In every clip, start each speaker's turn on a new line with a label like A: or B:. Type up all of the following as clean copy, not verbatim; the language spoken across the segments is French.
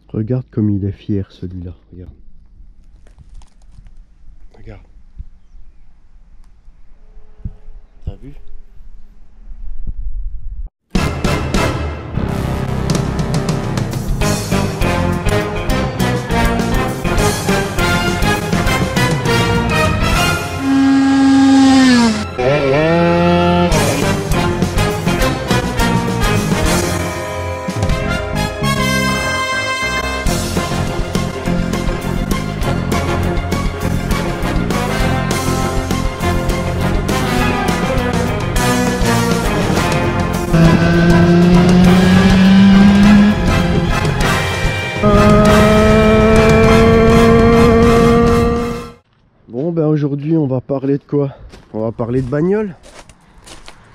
A: Regarde comme il est fier celui-là, regarde. Regarde. T'as vu? Bon ben aujourd'hui on va parler de quoi? On va parler de bagnole.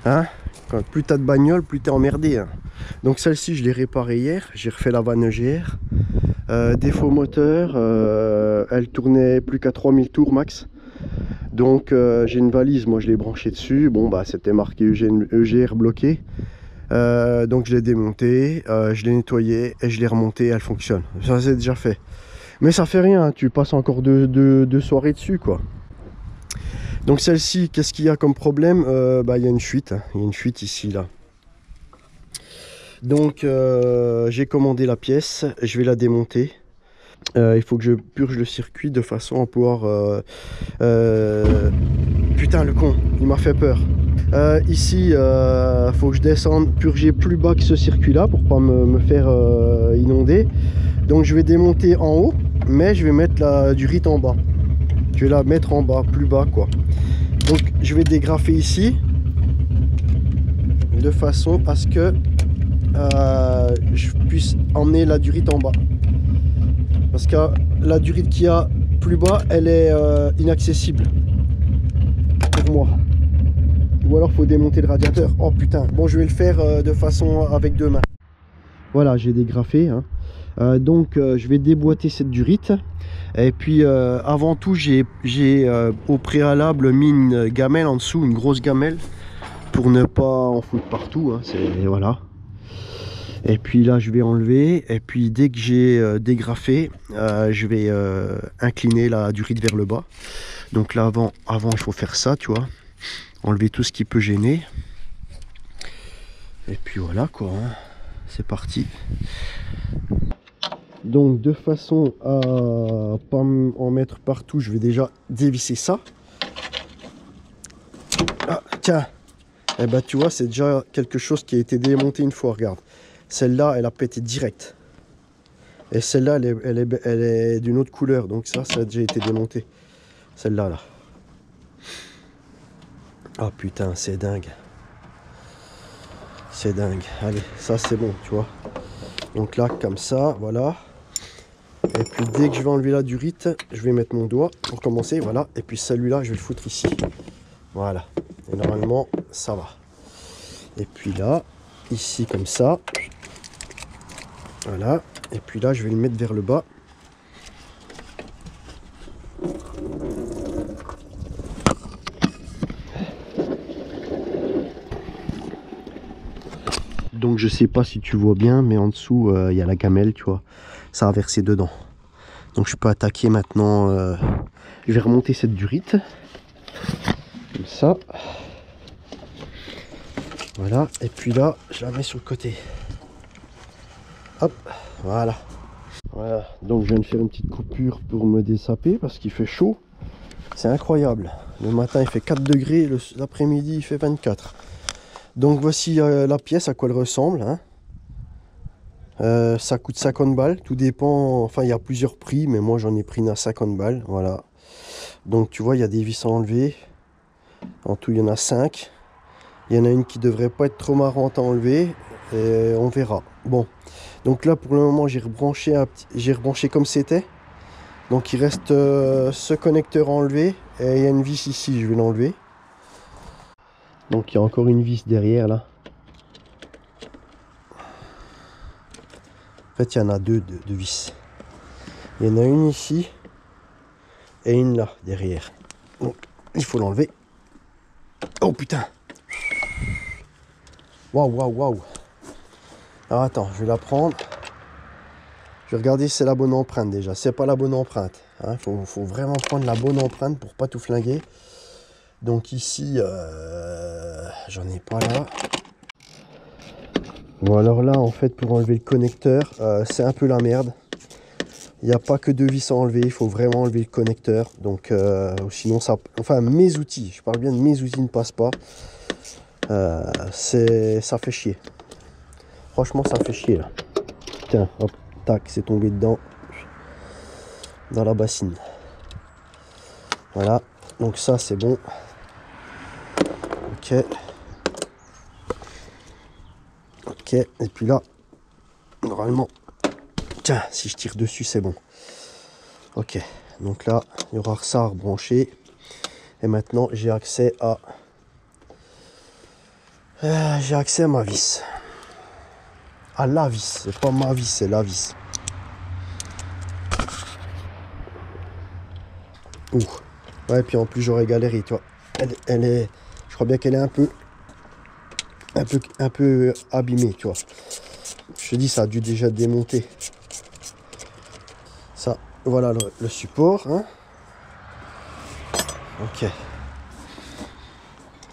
A: Hein? Quand plus t'as de bagnole, plus t'es emmerdé. Hein. Donc celle-ci je l'ai réparée hier, j'ai refait la vanne EGR. Défaut moteur, elle tournait plus qu'à 3000 tours max. Donc j'ai une valise, moi je l'ai branchée dessus. Bon bah c'était marqué EGR bloqué. Donc je l'ai démonté, je l'ai nettoyé et je l'ai remonté, elle fonctionne. Ça c'est déjà fait. Mais ça fait rien, hein, tu passes encore deux soirées dessus quoi. Donc celle-ci, qu'est-ce qu'il y a comme problème? Bah il y a une fuite, hein. Il y a une fuite ici là. Donc j'ai commandé la pièce, je vais la démonter. Il faut que je purge le circuit de façon à pouvoir... Putain le con, il m'a fait peur. Ici, faut que je descende, purger plus bas que ce circuit là pour pas me faire inonder. Donc je vais démonter en haut, mais je vais mettre la durite en bas. Je vais la mettre en bas, plus bas quoi. Donc je vais dégrafer ici de façon à ce que je puisse emmener la durite en bas. Parce que la durite qu'il y a plus bas, elle est inaccessible pour moi. Ou alors faut démonter le radiateur. Oh putain, bon je vais le faire de façon avec deux mains. Voilà, j'ai dégrafé. Hein. Donc je vais déboîter cette durite. Et puis avant tout, j'ai au préalable mis une gamelle en dessous, une grosse gamelle, pour ne pas en foutre partout. Hein. Voilà. Et puis là, je vais enlever. Et puis dès que j'ai dégrafé, je vais incliner la durite vers le bas. Donc là, avant, il faut faire ça, tu vois. Enlever tout ce qui peut gêner. Et puis voilà quoi. Hein. C'est parti. Donc de façon à pas en mettre partout, je vais déjà dévisser ça. Ah tiens, et bah tu vois c'est déjà quelque chose qui a été démonté une fois, regarde. Celle-là elle a pété direct. Et celle-là elle est d'une autre couleur, donc ça a déjà été démonté. Celle-là là. Ah putain c'est dingue. C'est dingue. Allez, ça c'est bon, tu vois. Donc là comme ça, voilà. Et puis dès que je vais enlever la durite, je vais mettre mon doigt pour commencer, voilà. Et puis celui-là, je vais le foutre ici. Voilà. Et normalement, ça va. Et puis là, ici comme ça. Voilà. Et puis là, je vais le mettre vers le bas. Donc je sais pas si tu vois bien, mais en dessous, il y a la gamelle, tu vois. Ça a versé dedans. Donc je peux attaquer maintenant. Je vais remonter cette durite. Comme ça. Voilà. Et puis là, je la mets sur le côté. Hop. Voilà. Voilà. Donc je viens de faire une petite coupure pour me dessaper parce qu'il fait chaud. C'est incroyable. Le matin il fait 4 degrés, l'après-midi il fait 24. Donc voici la pièce, à quoi elle ressemble. Hein. Ça coûte 50 balles, tout dépend, enfin il y a plusieurs prix, mais moi j'en ai pris une à 50 balles, voilà. Donc tu vois, il y a des vis à enlever, en tout il y en a 5. Il y en a une qui devrait pas être trop marrante à enlever, et on verra. Bon, donc là pour le moment j'ai rebranché comme c'était. Donc il reste ce connecteur à enlever, et il y a une vis ici, je vais l'enlever. Donc il y a encore une vis derrière là. En fait, il y en a deux de vis. Il y en a une ici et une là, derrière. Donc, il faut l'enlever. Oh putain! Waouh, waouh, waouh! Alors attends, je vais la prendre. vais regarder si c'est la bonne empreinte déjà. C'est pas la bonne empreinte. Hein. Faut vraiment prendre la bonne empreinte pour pas tout flinguer. Donc ici, j'en ai pas là. Bon alors là, en fait, pour enlever le connecteur, c'est un peu la merde. Il n'y a pas que 2 vis à enlever, il faut vraiment enlever le connecteur. Donc sinon, ça, enfin mes outils, je parle bien de mes outils ne passent pas. Ça fait chier. Franchement, ça fait chier là. Tiens, hop, tac, c'est tombé dedans. Dans la bassine. Voilà, donc ça c'est bon. Ok. Ok, et puis là, normalement, tiens, si je tire dessus, c'est bon. Ok, donc là, il y aura ça à rebrancher. Et maintenant, j'ai accès à ma vis. À la vis, c'est pas ma vis, c'est la vis. Ouh. Ouais, puis en plus, j'aurais galéré, tu vois. Elle est, je crois bien qu'elle est un peu abîmée, tu vois. Je te dis, ça a dû déjà démonter. Ça, voilà le support. Hein. Ok.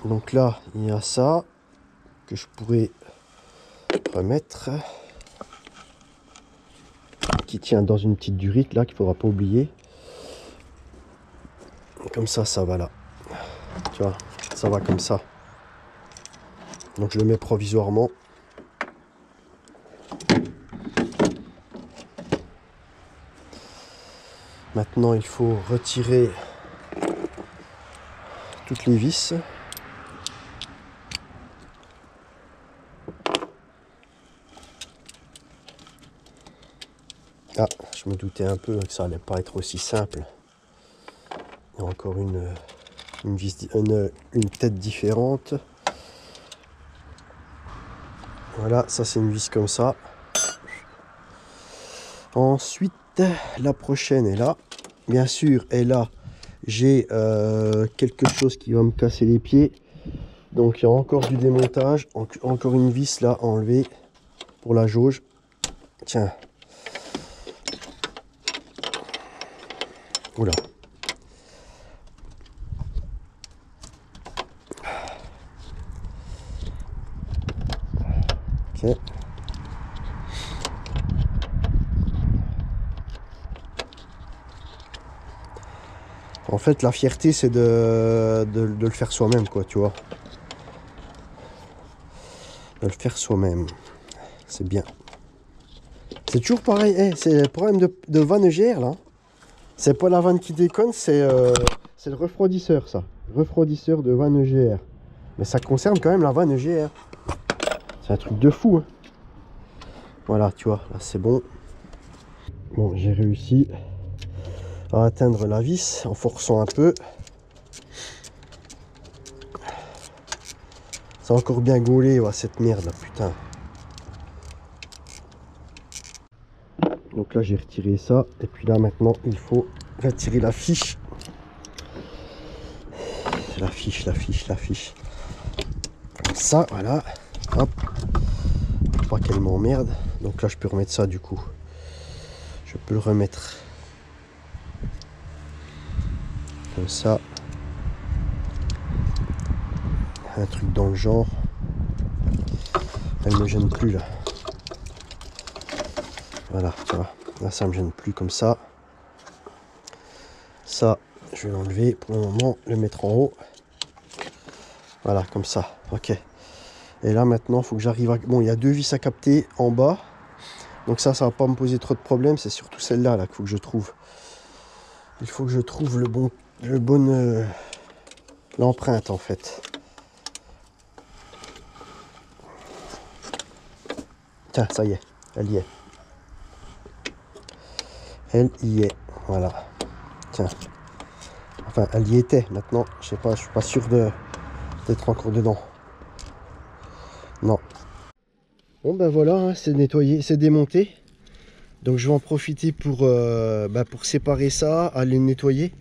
A: Donc là, il y a ça que je pourrais remettre. Qui tient dans une petite durite là, qu'il ne faudra pas oublier. Comme ça va là. Tu vois, ça va comme ça. Donc je le mets provisoirement. Maintenant, il faut retirer toutes les vis. Ah, je me doutais un peu que ça allait pas être aussi simple. Il y a encore une tête différente. Voilà, ça c'est une vis comme ça. Ensuite, la prochaine est là. Bien sûr, et là, j'ai quelque chose qui va me casser les pieds. Donc il y a encore du démontage. Encore une vis là à enlever pour la jauge. Tiens. Oula. Ok. En fait, la fierté, c'est de le faire soi-même, quoi, tu vois. De le faire soi-même. C'est bien. C'est toujours pareil. Hey, c'est le problème de vanne EGR, là. C'est pas la vanne qui déconne, c'est le refroidisseur, ça. Refroidisseur de vanne EGR. Mais ça concerne quand même la vanne EGR. C'est un truc de fou, hein. Voilà, tu vois, là, c'est bon. Bon, j'ai réussi à atteindre la vis en forçant un peu. C'est encore bien gaulé, ouais, cette merde là, putain. Donc là j'ai retiré ça et puis là maintenant il faut retirer la fiche. La fiche. Ça, voilà. Hop. Pour pas qu'elle m'emmerde. Donc là je peux remettre ça du coup. Je peux le remettre comme ça. Un truc dans le genre. Elle me gêne plus là. Voilà, tu vois. Là ça me gêne plus comme ça. Ça, je vais l'enlever pour le moment, le mettre en haut. Voilà, comme ça. Ok. Et là maintenant, il faut que j'arrive à... Bon, il y a 2 vis à capter en bas. Donc ça va pas me poser trop de problèmes. C'est surtout celle-là là, qu'il faut que je trouve. Il faut que je trouve l'empreinte en fait. Tiens, ça y est, elle y est. Elle y est, voilà. Tiens. Enfin, elle y était. Maintenant, je sais pas, je suis pas sûr d'être encore dedans. Non. Bon ben voilà, hein, c'est nettoyé, c'est démonté. Donc je vais en profiter pour séparer ça, aller le nettoyer.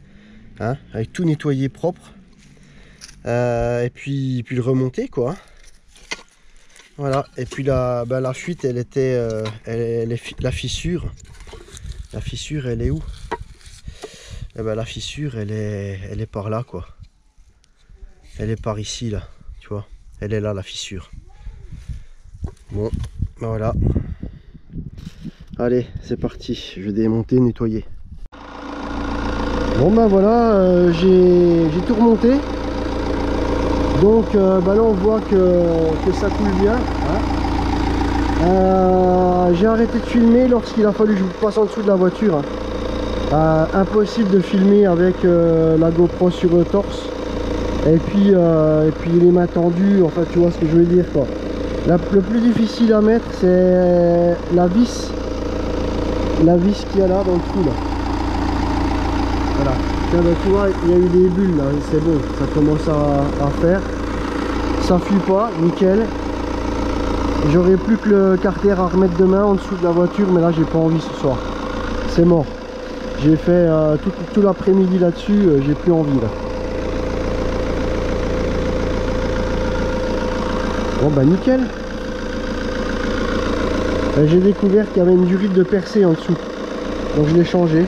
A: Hein, avec tout nettoyer propre. Et puis le remonter quoi. Voilà. Et puis la fuite, elle était la fissure. La fissure, elle est où? Eh ben, la fissure, elle est par là, quoi. Elle est par ici, là. Tu vois? Elle est là, la fissure. Bon, ben voilà. Allez, c'est parti. Je vais démonter, nettoyer. Bon, ben voilà, j'ai tout remonté. Donc, ben là, on voit que ça coule bien. Hein. J'ai arrêté de filmer lorsqu'il a fallu que je passe en dessous de la voiture. Hein. Impossible de filmer avec la GoPro sur le torse et puis les mains tendues, enfin tu vois ce que je veux dire quoi. Le plus difficile à mettre c'est la vis qu'il y a là dans le trou là. Voilà. Tiens, ben, tu vois il y a eu des bulles là, c'est bon, ça commence à faire, ça fuit pas, nickel. J'aurais plus que le carter à remettre demain en dessous de la voiture, mais là j'ai pas envie ce soir, c'est mort. J'ai fait tout l'après-midi là-dessus, j'ai plus envie là. Bon bah nickel. J'ai découvert qu'il y avait une durite de percée en dessous. Donc je l'ai changé.